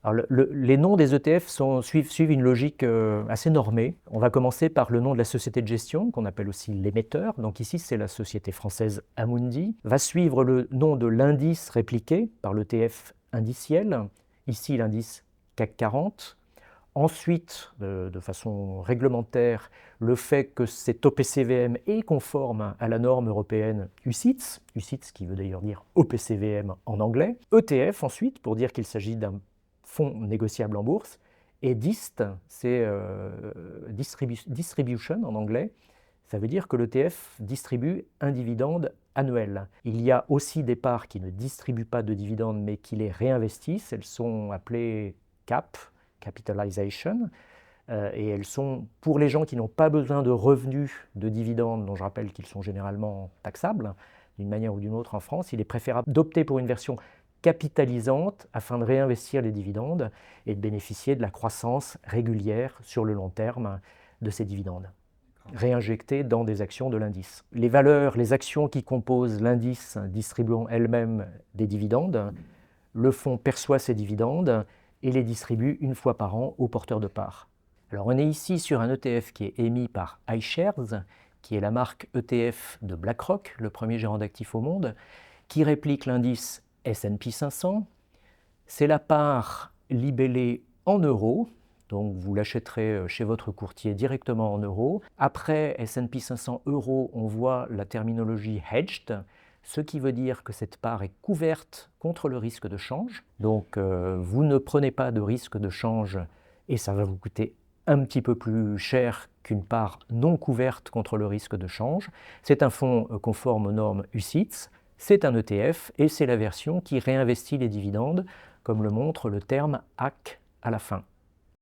Alors les noms des ETF suivent une logique assez normée. On va commencer par le nom de la société de gestion, qu'on appelle aussi l'émetteur. Donc ici, c'est la société française Amundi. Va suivre le nom de l'indice répliqué par l'ETF indiciel. Ici, l'indice CAC 40. Ensuite, de façon réglementaire, le fait que cet OPCVM est conforme à la norme européenne UCITS, UCITS qui veut d'ailleurs dire OPCVM en anglais. ETF ensuite, pour dire qu'il s'agit d'un fonds négociable en bourse. Et DIST, c'est Distribution en anglais. Ça veut dire que l'ETF distribue un dividende annuel. Il y a aussi des parts qui ne distribuent pas de dividendes mais qui les réinvestissent. Elles sont appelées CAP, Capitalization, et elles sont, pour les gens qui n'ont pas besoin de revenus de dividendes, dont je rappelle qu'ils sont généralement taxables, d'une manière ou d'une autre en France, il est préférable d'opter pour une version capitalisante afin de réinvestir les dividendes et de bénéficier de la croissance régulière sur le long terme de ces dividendes, réinjectés dans des actions de l'indice. Les valeurs, les actions qui composent l'indice distribuant elles-mêmes des dividendes, le fonds perçoit ces dividendes et les distribue une fois par an aux porteurs de parts. Alors on est ici sur un ETF qui est émis par iShares, qui est la marque ETF de BlackRock, le premier gérant d'actifs au monde, qui réplique l'indice S&P 500. C'est la part libellée en euros, donc vous l'achèterez chez votre courtier directement en euros. Après S&P 500 euros, on voit la terminologie hedged, ce qui veut dire que cette part est couverte contre le risque de change. Donc vous ne prenez pas de risque de change et ça va vous coûter un petit peu plus cher qu'une part non couverte contre le risque de change. C'est un fonds conforme aux normes UCITS. C'est un ETF et c'est la version qui réinvestit les dividendes, comme le montre le terme AC à la fin.